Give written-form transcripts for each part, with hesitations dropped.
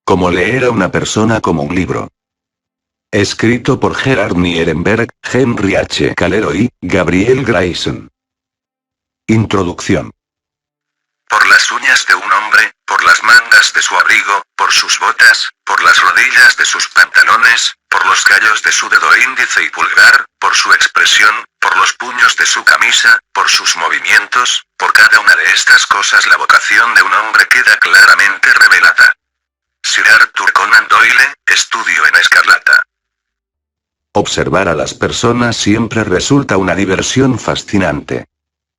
Cómo leer a una persona como un libro. Escrito por Gerard Nierenberg, Henry H. Calero y Gabriel Grayson. Introducción. Por las uñas de un hombre, por las mangas de su abrigo, por sus botas, por las rodillas de sus pantalones, por los callos de su dedo índice y pulgar, por su expresión, por los puños de su camisa, por sus movimientos, por cada una de estas cosas la vocación de un hombre queda claramente revelada. Sir Arthur Conan Doyle, Estudio en Escarlata. Observar a las personas siempre resulta una diversión fascinante.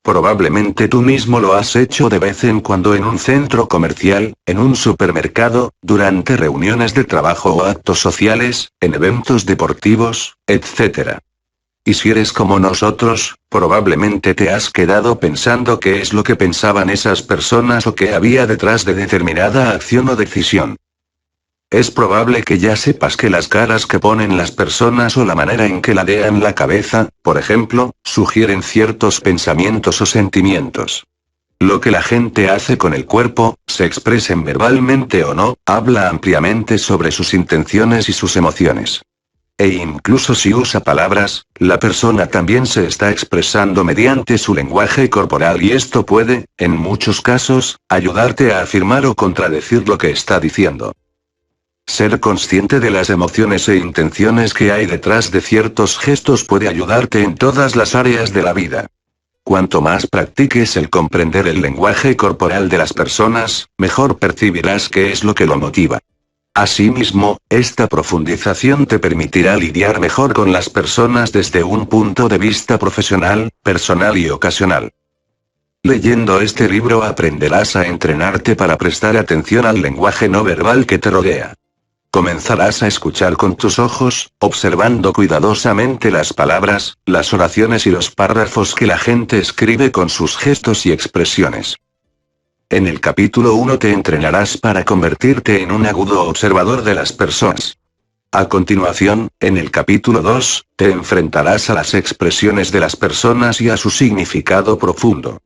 Probablemente tú mismo lo has hecho de vez en cuando en un centro comercial, en un supermercado, durante reuniones de trabajo o actos sociales, en eventos deportivos, etc. Y si eres como nosotros, probablemente te has quedado pensando qué es lo que pensaban esas personas o qué había detrás de determinada acción o decisión. Es probable que ya sepas que las caras que ponen las personas o la manera en que ladean la cabeza, por ejemplo, sugieren ciertos pensamientos o sentimientos. Lo que la gente hace con el cuerpo, se expresen verbalmente o no, habla ampliamente sobre sus intenciones y sus emociones. E incluso si usa palabras, la persona también se está expresando mediante su lenguaje corporal y esto puede, en muchos casos, ayudarte a afirmar o contradecir lo que está diciendo. Ser consciente de las emociones e intenciones que hay detrás de ciertos gestos puede ayudarte en todas las áreas de la vida. Cuanto más practiques el comprender el lenguaje corporal de las personas, mejor percibirás qué es lo que lo motiva. Asimismo, esta profundización te permitirá lidiar mejor con las personas desde un punto de vista profesional, personal y ocasional. Leyendo este libro aprenderás a entrenarte para prestar atención al lenguaje no verbal que te rodea. Comenzarás a escuchar con tus ojos, observando cuidadosamente las palabras, las oraciones y los párrafos que la gente escribe con sus gestos y expresiones. En el capítulo 1 te entrenarás para convertirte en un agudo observador de las personas. A continuación, en el capítulo 2, te enfrentarás a las expresiones de las personas y a su significado profundo.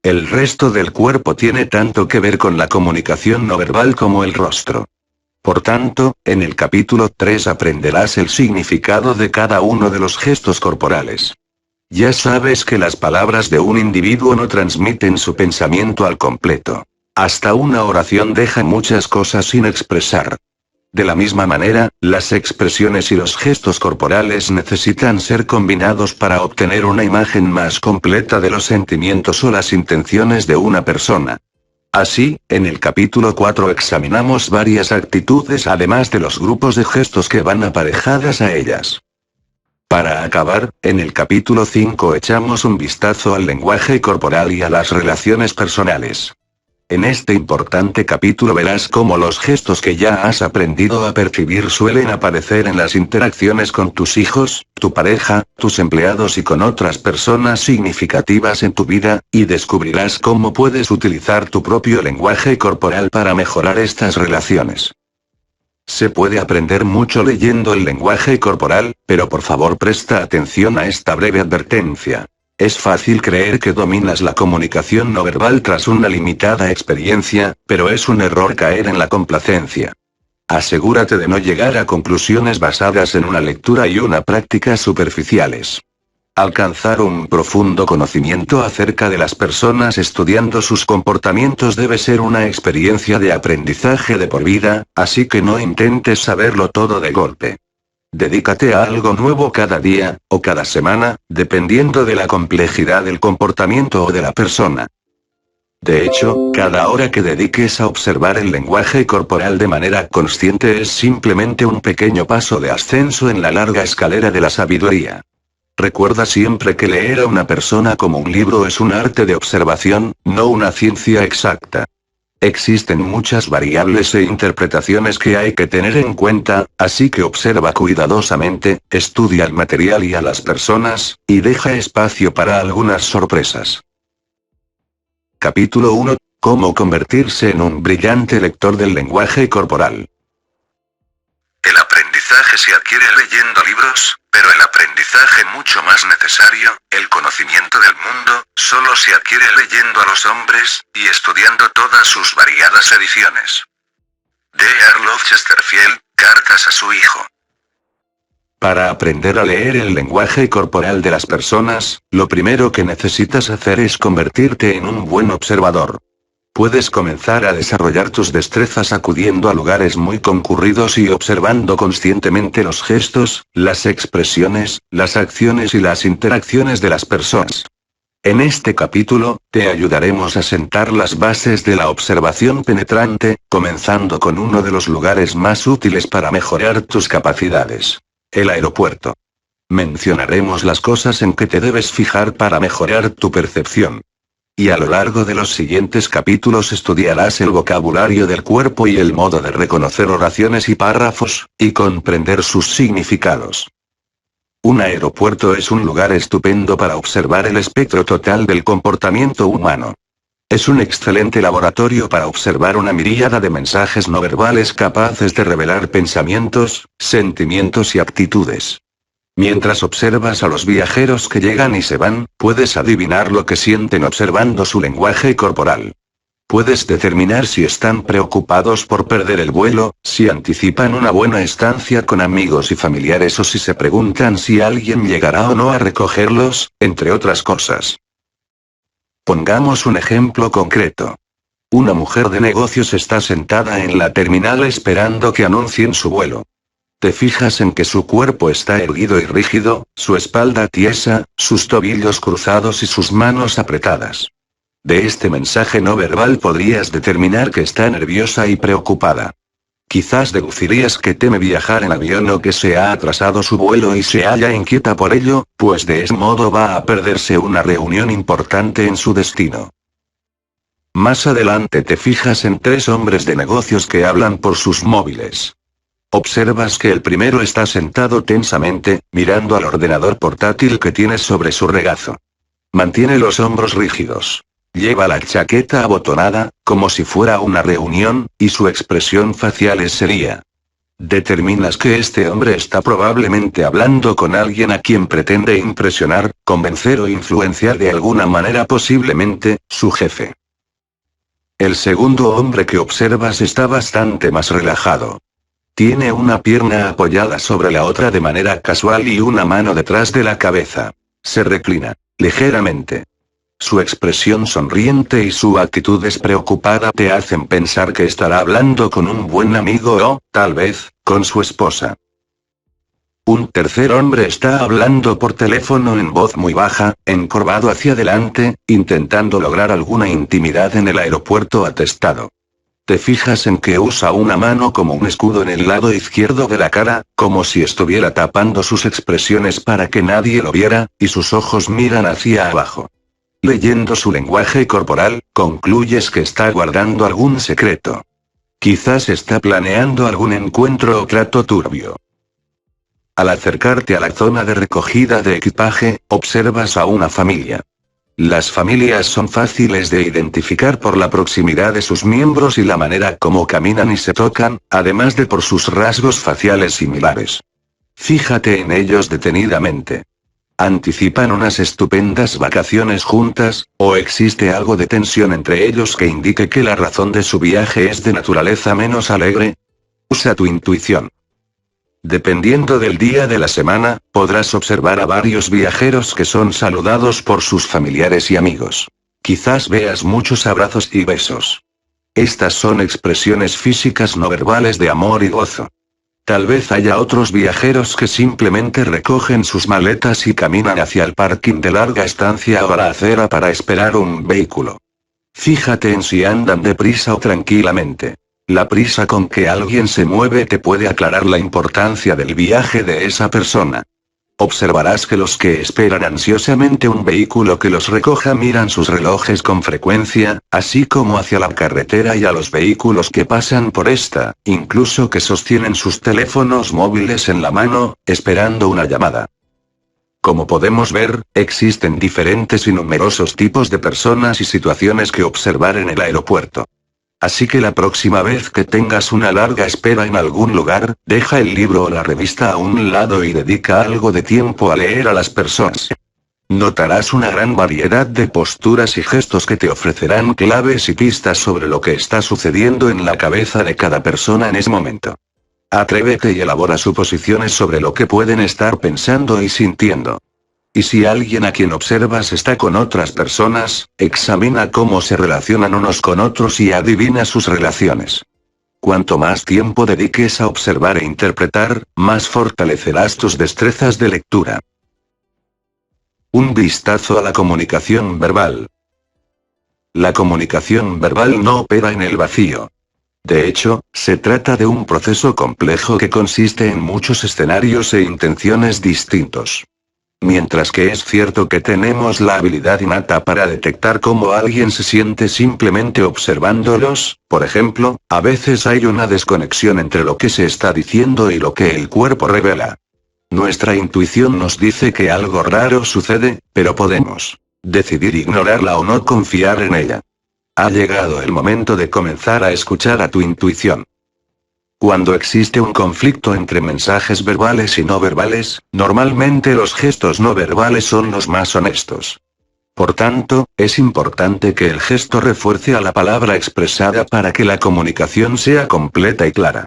El resto del cuerpo tiene tanto que ver con la comunicación no verbal como el rostro. Por tanto, en el capítulo 3 aprenderás el significado de cada uno de los gestos corporales. Ya sabes que las palabras de un individuo no transmiten su pensamiento al completo. Hasta una oración deja muchas cosas sin expresar. De la misma manera, las expresiones y los gestos corporales necesitan ser combinados para obtener una imagen más completa de los sentimientos o las intenciones de una persona. Así, en el capítulo 4 examinamos varias actitudes además de los grupos de gestos que van aparejadas a ellas. Para acabar, en el capítulo 5 echamos un vistazo al lenguaje corporal y a las relaciones personales. En este importante capítulo verás cómo los gestos que ya has aprendido a percibir suelen aparecer en las interacciones con tus hijos, tu pareja, tus empleados y con otras personas significativas en tu vida, y descubrirás cómo puedes utilizar tu propio lenguaje corporal para mejorar estas relaciones. Se puede aprender mucho leyendo el lenguaje corporal, pero por favor presta atención a esta breve advertencia. Es fácil creer que dominas la comunicación no verbal tras una limitada experiencia, pero es un error caer en la complacencia. Asegúrate de no llegar a conclusiones basadas en una lectura y una práctica superficiales. Alcanzar un profundo conocimiento acerca de las personas estudiando sus comportamientos debe ser una experiencia de aprendizaje de por vida, así que no intentes saberlo todo de golpe. Dedícate a algo nuevo cada día, o cada semana, dependiendo de la complejidad del comportamiento o de la persona. De hecho, cada hora que dediques a observar el lenguaje corporal de manera consciente es simplemente un pequeño paso de ascenso en la larga escalera de la sabiduría. Recuerda siempre que leer a una persona como un libro es un arte de observación, no una ciencia exacta. Existen muchas variables e interpretaciones que hay que tener en cuenta, así que observa cuidadosamente, estudia el material y a las personas, y deja espacio para algunas sorpresas. Capítulo 1. Cómo convertirse en un brillante lector del lenguaje corporal. El aprendizaje se adquiere leyendo libros, pero el aprendizaje mucho más necesario, el conocimiento del mundo, solo se adquiere leyendo a los hombres, y estudiando todas sus variadas ediciones. D. R. Loftus cosas a su hijo. Para aprender a leer el lenguaje corporal de las personas, lo primero que necesitas hacer es convertirte en un buen observador. Puedes comenzar a desarrollar tus destrezas acudiendo a lugares muy concurridos y observando conscientemente los gestos, las expresiones, las acciones y las interacciones de las personas. En este capítulo, te ayudaremos a sentar las bases de la observación penetrante, comenzando con uno de los lugares más útiles para mejorar tus capacidades: el aeropuerto. Mencionaremos las cosas en que te debes fijar para mejorar tu percepción. Y a lo largo de los siguientes capítulos estudiarás el vocabulario del cuerpo y el modo de reconocer oraciones y párrafos, y comprender sus significados. Un aeropuerto es un lugar estupendo para observar el espectro total del comportamiento humano. Es un excelente laboratorio para observar una miríada de mensajes no verbales capaces de revelar pensamientos, sentimientos y actitudes. Mientras observas a los viajeros que llegan y se van, puedes adivinar lo que sienten observando su lenguaje corporal. Puedes determinar si están preocupados por perder el vuelo, si anticipan una buena estancia con amigos y familiares o si se preguntan si alguien llegará o no a recogerlos, entre otras cosas. Pongamos un ejemplo concreto. Una mujer de negocios está sentada en la terminal esperando que anuncien su vuelo. Te fijas en que su cuerpo está erguido y rígido, su espalda tiesa, sus tobillos cruzados y sus manos apretadas. De este mensaje no verbal podrías determinar que está nerviosa y preocupada. Quizás deducirías que teme viajar en avión o que se ha atrasado su vuelo y se halla inquieta por ello, pues de ese modo va a perderse una reunión importante en su destino. Más adelante te fijas en tres hombres de negocios que hablan por sus móviles. Observas que el primero está sentado tensamente, mirando al ordenador portátil que tiene sobre su regazo. Mantiene los hombros rígidos. Lleva la chaqueta abotonada, como si fuera una reunión, y su expresión facial es seria. Determinas que este hombre está probablemente hablando con alguien a quien pretende impresionar, convencer o influenciar de alguna manera, posiblemente, su jefe. El segundo hombre que observas está bastante más relajado. Tiene una pierna apoyada sobre la otra de manera casual y una mano detrás de la cabeza. Se reclina, ligeramente. Su expresión sonriente y su actitud despreocupada te hacen pensar que estará hablando con un buen amigo o, tal vez, con su esposa. Un tercer hombre está hablando por teléfono en voz muy baja, encorvado hacia adelante, intentando lograr alguna intimidad en el aeropuerto atestado. Te fijas en que usa una mano como un escudo en el lado izquierdo de la cara, como si estuviera tapando sus expresiones para que nadie lo viera, y sus ojos miran hacia abajo. Leyendo su lenguaje corporal, concluyes que está guardando algún secreto. Quizás está planeando algún encuentro o trato turbio. Al acercarte a la zona de recogida de equipaje, observas a una familia. Las familias son fáciles de identificar por la proximidad de sus miembros y la manera como caminan y se tocan, además de por sus rasgos faciales similares. Fíjate en ellos detenidamente. ¿Anticipan unas estupendas vacaciones juntas, o existe algo de tensión entre ellos que indique que la razón de su viaje es de naturaleza menos alegre? Usa tu intuición. Dependiendo del día de la semana, podrás observar a varios viajeros que son saludados por sus familiares y amigos. Quizás veas muchos abrazos y besos. Estas son expresiones físicas no verbales de amor y gozo. Tal vez haya otros viajeros que simplemente recogen sus maletas y caminan hacia el parking de larga estancia o la acera para esperar un vehículo. Fíjate en si andan deprisa o tranquilamente. La prisa con que alguien se mueve te puede aclarar la importancia del viaje de esa persona. Observarás que los que esperan ansiosamente un vehículo que los recoja miran sus relojes con frecuencia, así como hacia la carretera y a los vehículos que pasan por esta, incluso que sostienen sus teléfonos móviles en la mano, esperando una llamada. Como podemos ver, existen diferentes y numerosos tipos de personas y situaciones que observar en el aeropuerto. Así que la próxima vez que tengas una larga espera en algún lugar, deja el libro o la revista a un lado y dedica algo de tiempo a leer a las personas. Notarás una gran variedad de posturas y gestos que te ofrecerán claves y pistas sobre lo que está sucediendo en la cabeza de cada persona en ese momento. Atrévete y elabora suposiciones sobre lo que pueden estar pensando y sintiendo. Y si alguien a quien observas está con otras personas, examina cómo se relacionan unos con otros y adivina sus relaciones. Cuanto más tiempo dediques a observar e interpretar, más fortalecerás tus destrezas de lectura. Un vistazo a la comunicación verbal. La comunicación verbal no opera en el vacío. De hecho, se trata de un proceso complejo que consiste en muchos escenarios e intenciones distintos. Mientras que es cierto que tenemos la habilidad innata para detectar cómo alguien se siente simplemente observándolos, por ejemplo, a veces hay una desconexión entre lo que se está diciendo y lo que el cuerpo revela. Nuestra intuición nos dice que algo raro sucede, pero podemos decidir ignorarla o no confiar en ella. Ha llegado el momento de comenzar a escuchar a tu intuición. Cuando existe un conflicto entre mensajes verbales y no verbales, normalmente los gestos no verbales son los más honestos. Por tanto, es importante que el gesto refuerce a la palabra expresada para que la comunicación sea completa y clara.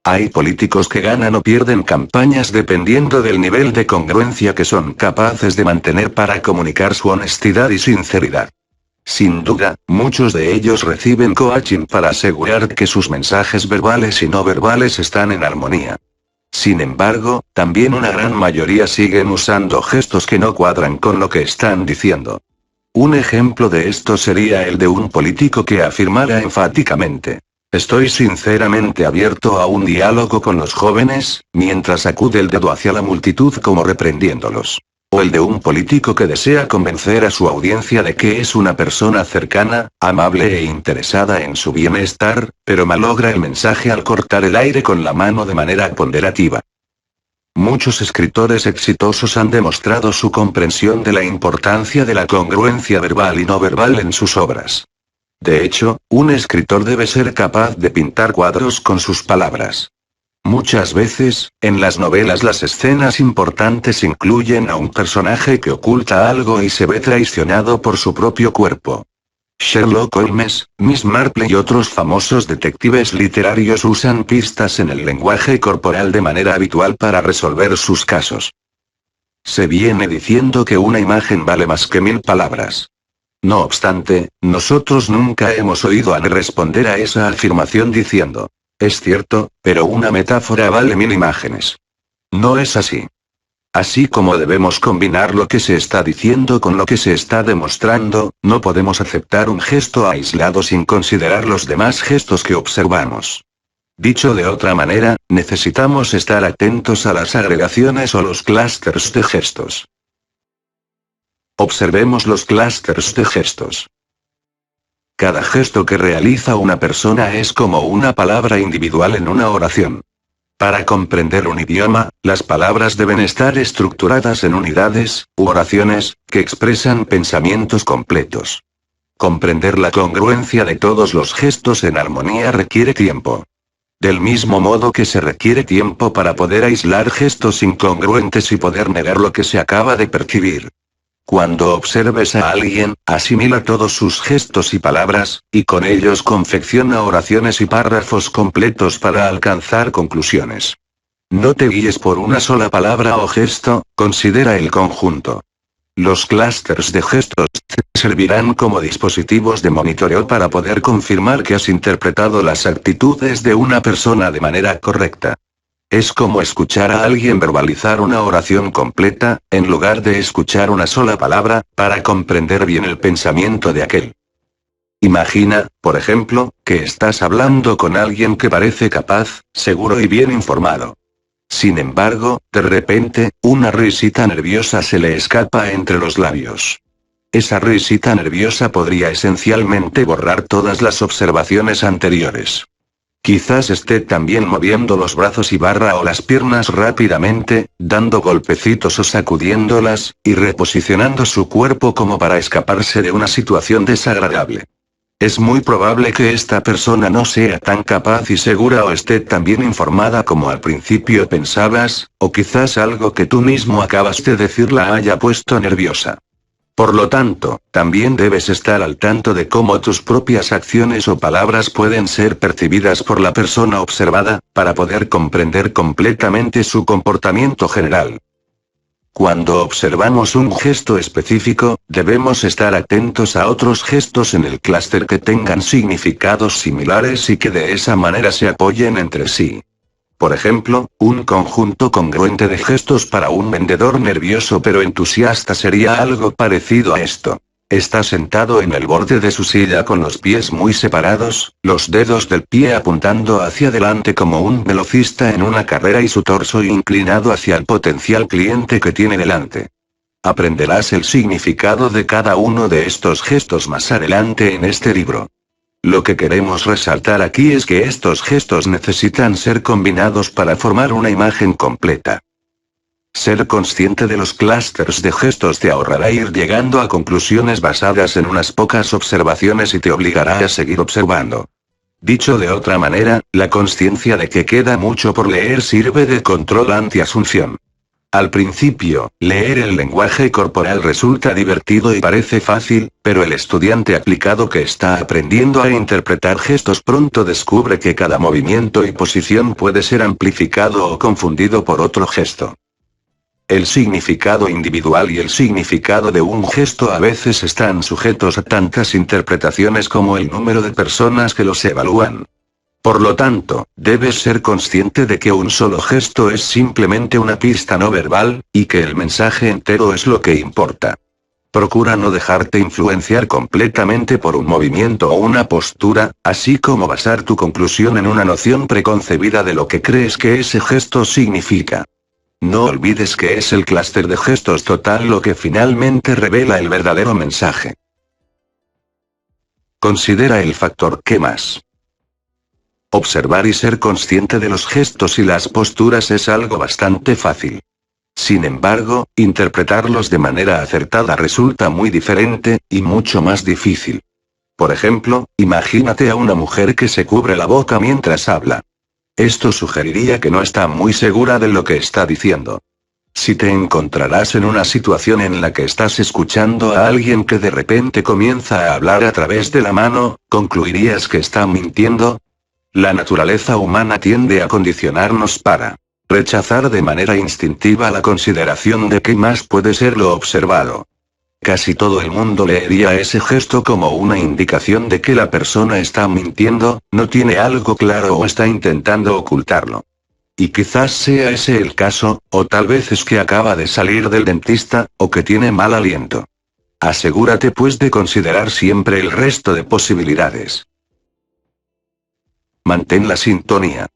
Hay políticos que ganan o pierden campañas dependiendo del nivel de congruencia que son capaces de mantener para comunicar su honestidad y sinceridad. Sin duda, muchos de ellos reciben coaching para asegurar que sus mensajes verbales y no verbales están en armonía. Sin embargo, también una gran mayoría siguen usando gestos que no cuadran con lo que están diciendo. Un ejemplo de esto sería el de un político que afirmara enfáticamente: "Estoy sinceramente abierto a un diálogo con los jóvenes", mientras sacude el dedo hacia la multitud como reprendiéndolos. O el de un político que desea convencer a su audiencia de que es una persona cercana, amable e interesada en su bienestar, pero malogra el mensaje al cortar el aire con la mano de manera ponderativa. Muchos escritores exitosos han demostrado su comprensión de la importancia de la congruencia verbal y no verbal en sus obras. De hecho, un escritor debe ser capaz de pintar cuadros con sus palabras. Muchas veces, en las novelas las escenas importantes incluyen a un personaje que oculta algo y se ve traicionado por su propio cuerpo. Sherlock Holmes, Miss Marple y otros famosos detectives literarios usan pistas en el lenguaje corporal de manera habitual para resolver sus casos. Se viene diciendo que una imagen vale más que 1000 palabras. No obstante, nosotros nunca hemos oído a nadie responder a esa afirmación diciendo: "Es cierto, pero una metáfora vale 1000 imágenes". No es así. Así como debemos combinar lo que se está diciendo con lo que se está demostrando, no podemos aceptar un gesto aislado sin considerar los demás gestos que observamos. Dicho de otra manera, necesitamos estar atentos a las agregaciones o los clústeres de gestos. Observemos los clústeres de gestos. Cada gesto que realiza una persona es como una palabra individual en una oración. Para comprender un idioma, las palabras deben estar estructuradas en unidades, u oraciones, que expresan pensamientos completos. Comprender la congruencia de todos los gestos en armonía requiere tiempo. Del mismo modo que se requiere tiempo para poder aislar gestos incongruentes y poder negar lo que se acaba de percibir. Cuando observes a alguien, asimila todos sus gestos y palabras, y con ellos confecciona oraciones y párrafos completos para alcanzar conclusiones. No te guíes por una sola palabra o gesto, considera el conjunto. Los clústeres de gestos te servirán como dispositivos de monitoreo para poder confirmar que has interpretado las actitudes de una persona de manera correcta. Es como escuchar a alguien verbalizar una oración completa, en lugar de escuchar una sola palabra, para comprender bien el pensamiento de aquel. Imagina, por ejemplo, que estás hablando con alguien que parece capaz, seguro y bien informado. Sin embargo, de repente, una risita nerviosa se le escapa entre los labios. Esa risita nerviosa podría esencialmente borrar todas las observaciones anteriores. Quizás esté también moviendo los brazos o las piernas rápidamente, dando golpecitos o sacudiéndolas, y reposicionando su cuerpo como para escaparse de una situación desagradable. Es muy probable que esta persona no sea tan capaz y segura o esté tan bien informada como al principio pensabas, o quizás algo que tú mismo acabas de decir la haya puesto nerviosa. Por lo tanto, también debes estar al tanto de cómo tus propias acciones o palabras pueden ser percibidas por la persona observada, para poder comprender completamente su comportamiento general. Cuando observamos un gesto específico, debemos estar atentos a otros gestos en el clúster que tengan significados similares y que de esa manera se apoyen entre sí. Por ejemplo, un conjunto congruente de gestos para un vendedor nervioso pero entusiasta sería algo parecido a esto. Está sentado en el borde de su silla con los pies muy separados, los dedos del pie apuntando hacia adelante como un velocista en una carrera y su torso inclinado hacia el potencial cliente que tiene delante. Aprenderás el significado de cada uno de estos gestos más adelante en este libro. Lo que queremos resaltar aquí es que estos gestos necesitan ser combinados para formar una imagen completa. Ser consciente de los clústeres de gestos te ahorrará ir llegando a conclusiones basadas en unas pocas observaciones y te obligará a seguir observando. Dicho de otra manera, la conciencia de que queda mucho por leer sirve de control anti-asunción. Al principio, leer el lenguaje corporal resulta divertido y parece fácil, pero el estudiante aplicado que está aprendiendo a interpretar gestos pronto descubre que cada movimiento y posición puede ser amplificado o confundido por otro gesto. El significado individual y el significado de un gesto a veces están sujetos a tantas interpretaciones como el número de personas que los evalúan. Por lo tanto, debes ser consciente de que un solo gesto es simplemente una pista no verbal, y que el mensaje entero es lo que importa. Procura no dejarte influenciar completamente por un movimiento o una postura, así como basar tu conclusión en una noción preconcebida de lo que crees que ese gesto significa. No olvides que es el clúster de gestos total lo que finalmente revela el verdadero mensaje. Considera el factor ¿qué más? Observar y ser consciente de los gestos y las posturas es algo bastante fácil. Sin embargo, interpretarlos de manera acertada resulta muy diferente, y mucho más difícil. Por ejemplo, imagínate a una mujer que se cubre la boca mientras habla. Esto sugeriría que no está muy segura de lo que está diciendo. Si te encontrarás en una situación en la que estás escuchando a alguien que de repente comienza a hablar a través de la mano, ¿concluirías que está mintiendo? La naturaleza humana tiende a condicionarnos para rechazar de manera instintiva la consideración de qué más puede ser lo observado. Casi todo el mundo leería ese gesto como una indicación de que la persona está mintiendo, no tiene algo claro o está intentando ocultarlo. Y quizás sea ese el caso, o tal vez es que acaba de salir del dentista, o que tiene mal aliento. Asegúrate pues de considerar siempre el resto de posibilidades. Mantén la sintonía.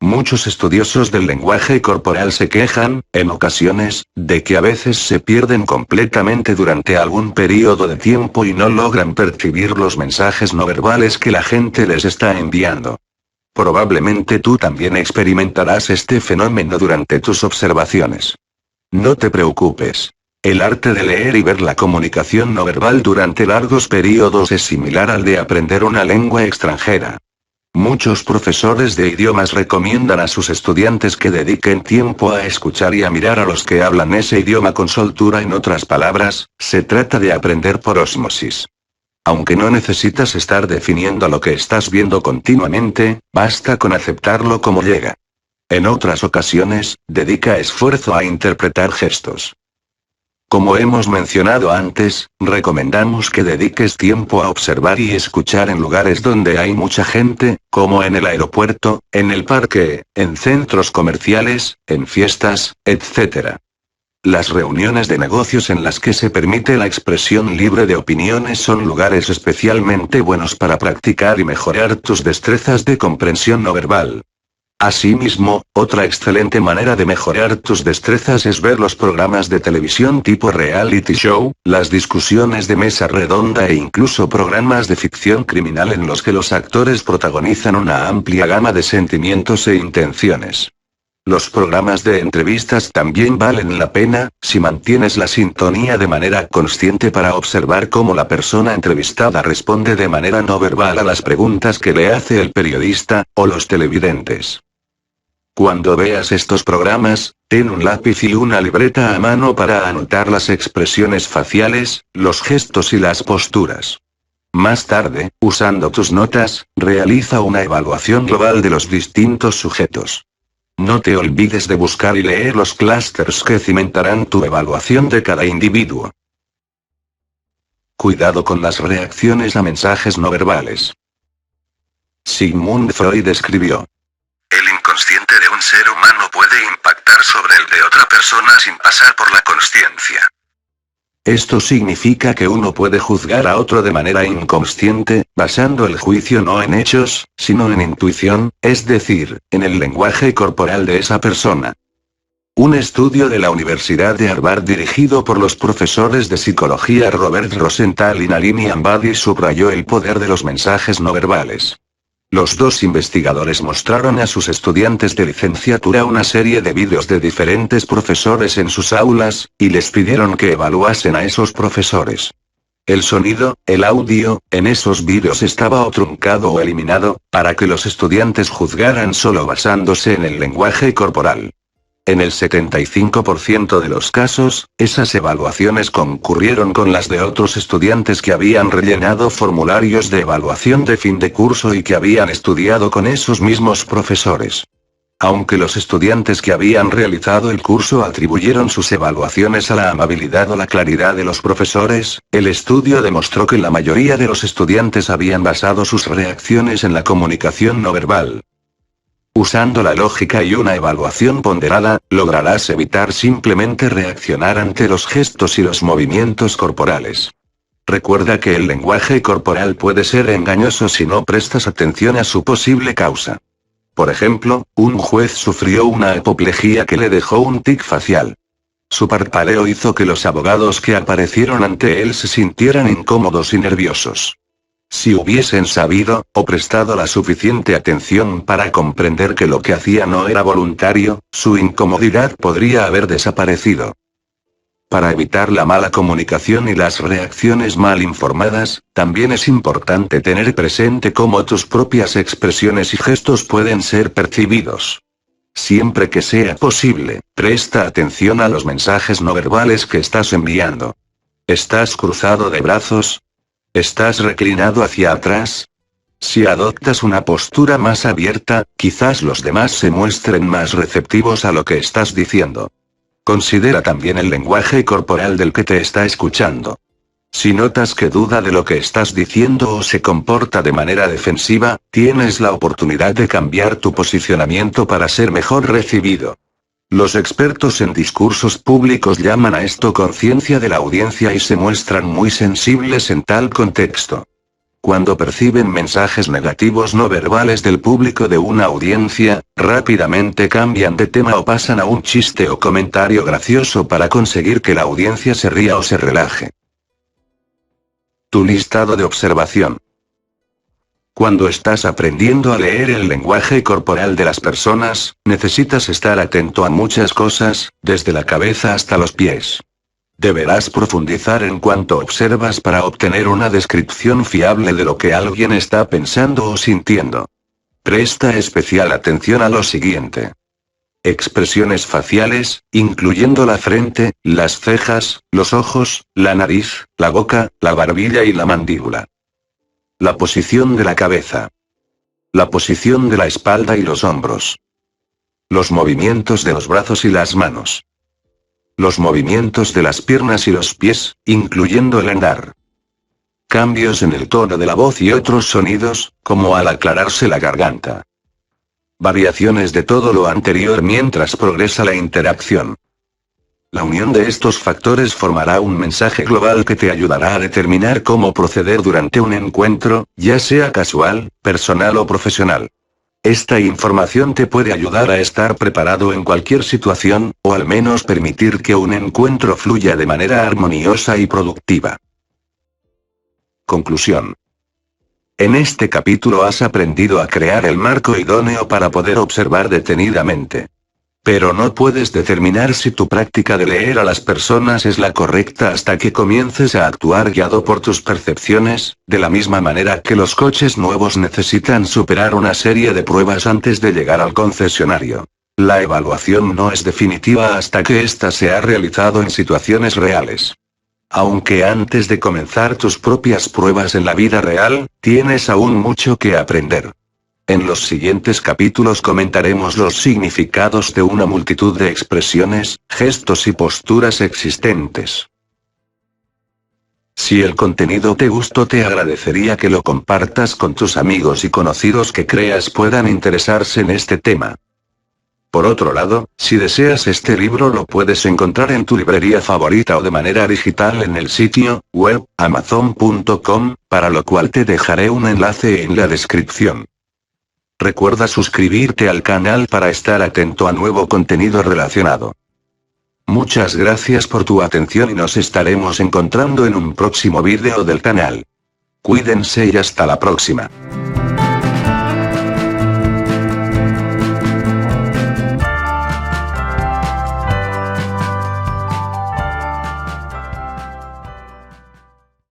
Muchos estudiosos del lenguaje corporal se quejan, en ocasiones, de que a veces se pierden completamente durante algún periodo de tiempo y no logran percibir los mensajes no verbales que la gente les está enviando. Probablemente tú también experimentarás este fenómeno durante tus observaciones. No te preocupes. El arte de leer y ver la comunicación no verbal durante largos periodos es similar al de aprender una lengua extranjera. Muchos profesores de idiomas recomiendan a sus estudiantes que dediquen tiempo a escuchar y a mirar a los que hablan ese idioma con soltura. En otras palabras, se trata de aprender por ósmosis. Aunque no necesitas estar definiendo lo que estás viendo continuamente, basta con aceptarlo como llega. En otras ocasiones, dedica esfuerzo a interpretar gestos. Como hemos mencionado antes, recomendamos que dediques tiempo a observar y escuchar en lugares donde hay mucha gente, como en el aeropuerto, en el parque, en centros comerciales, en fiestas, etc. Las reuniones de negocios en las que se permite la expresión libre de opiniones son lugares especialmente buenos para practicar y mejorar tus destrezas de comprensión no verbal. Asimismo, otra excelente manera de mejorar tus destrezas es ver los programas de televisión tipo reality show, las discusiones de mesa redonda e incluso programas de ficción criminal en los que los actores protagonizan una amplia gama de sentimientos e intenciones. Los programas de entrevistas también valen la pena, si mantienes la sintonía de manera consciente para observar cómo la persona entrevistada responde de manera no verbal a las preguntas que le hace el periodista, o los televidentes. Cuando veas estos programas, ten un lápiz y una libreta a mano para anotar las expresiones faciales, los gestos y las posturas. Más tarde, usando tus notas, realiza una evaluación global de los distintos sujetos. No te olvides de buscar y leer los clústeres que cimentarán tu evaluación de cada individuo. Cuidado con las reacciones a mensajes no verbales. Sigmund Freud escribió: el inconsciente de un ser humano puede impactar sobre el de otra persona sin pasar por la consciencia. Esto significa que uno puede juzgar a otro de manera inconsciente, basando el juicio no en hechos, sino en intuición, es decir, en el lenguaje corporal de esa persona. Un estudio de la Universidad de Harvard dirigido por los profesores de psicología Robert Rosenthal y Nalini Ambady subrayó el poder de los mensajes no verbales. Los dos investigadores mostraron a sus estudiantes de licenciatura una serie de vídeos de diferentes profesores en sus aulas, y les pidieron que evaluasen a esos profesores. El sonido, el audio, en esos vídeos estaba o truncado o eliminado, para que los estudiantes juzgaran solo basándose en el lenguaje corporal. En el 75% de los casos, esas evaluaciones concurrieron con las de otros estudiantes que habían rellenado formularios de evaluación de fin de curso y que habían estudiado con esos mismos profesores. Aunque los estudiantes que habían realizado el curso atribuyeron sus evaluaciones a la amabilidad o la claridad de los profesores, el estudio demostró que la mayoría de los estudiantes habían basado sus reacciones en la comunicación no verbal. Usando la lógica y una evaluación ponderada, lograrás evitar simplemente reaccionar ante los gestos y los movimientos corporales. Recuerda que el lenguaje corporal puede ser engañoso si no prestas atención a su posible causa. Por ejemplo, un juez sufrió una apoplejía que le dejó un tic facial. Su parpadeo hizo que los abogados que aparecieron ante él se sintieran incómodos y nerviosos. Si hubiesen sabido, o prestado la suficiente atención para comprender que lo que hacía no era voluntario, su incomodidad podría haber desaparecido. Para evitar la mala comunicación y las reacciones mal informadas, también es importante tener presente cómo tus propias expresiones y gestos pueden ser percibidos. Siempre que sea posible, presta atención a los mensajes no verbales que estás enviando. ¿Estás cruzado de brazos? ¿Estás reclinado hacia atrás? Si adoptas una postura más abierta, quizás los demás se muestren más receptivos a lo que estás diciendo. Considera también el lenguaje corporal del que te está escuchando. Si notas que duda de lo que estás diciendo o se comporta de manera defensiva, tienes la oportunidad de cambiar tu posicionamiento para ser mejor recibido. Los expertos en discursos públicos llaman a esto conciencia de la audiencia y se muestran muy sensibles en tal contexto. Cuando perciben mensajes negativos no verbales del público de una audiencia, rápidamente cambian de tema o pasan a un chiste o comentario gracioso para conseguir que la audiencia se ría o se relaje. Tu listado de observación. Cuando estás aprendiendo a leer el lenguaje corporal de las personas, necesitas estar atento a muchas cosas, desde la cabeza hasta los pies. Deberás profundizar en cuanto observas para obtener una descripción fiable de lo que alguien está pensando o sintiendo. Presta especial atención a lo siguiente. Expresiones faciales, incluyendo la frente, las cejas, los ojos, la nariz, la boca, la barbilla y la mandíbula. La posición de la cabeza. La posición de la espalda y los hombros. Los movimientos de los brazos y las manos. Los movimientos de las piernas y los pies, incluyendo el andar. Cambios en el tono de la voz y otros sonidos, como al aclararse la garganta. Variaciones de todo lo anterior mientras progresa la interacción. La unión de estos factores formará un mensaje global que te ayudará a determinar cómo proceder durante un encuentro, ya sea casual, personal o profesional. Esta información te puede ayudar a estar preparado en cualquier situación, o al menos permitir que un encuentro fluya de manera armoniosa y productiva. Conclusión. En este capítulo has aprendido a crear el marco idóneo para poder observar detenidamente. Pero no puedes determinar si tu práctica de leer a las personas es la correcta hasta que comiences a actuar guiado por tus percepciones, de la misma manera que los coches nuevos necesitan superar una serie de pruebas antes de llegar al concesionario. La evaluación no es definitiva hasta que ésta se ha realizado en situaciones reales. Aunque antes de comenzar tus propias pruebas en la vida real, tienes aún mucho que aprender. En los siguientes capítulos comentaremos los significados de una multitud de expresiones, gestos y posturas existentes. Si el contenido te gustó, te agradecería que lo compartas con tus amigos y conocidos que creas puedan interesarse en este tema. Por otro lado, si deseas este libro lo puedes encontrar en tu librería favorita o de manera digital en el sitio web amazon.com, para lo cual te dejaré un enlace en la descripción. Recuerda suscribirte al canal para estar atento a nuevo contenido relacionado. Muchas gracias por tu atención y nos estaremos encontrando en un próximo vídeo del canal. Cuídense y hasta la próxima.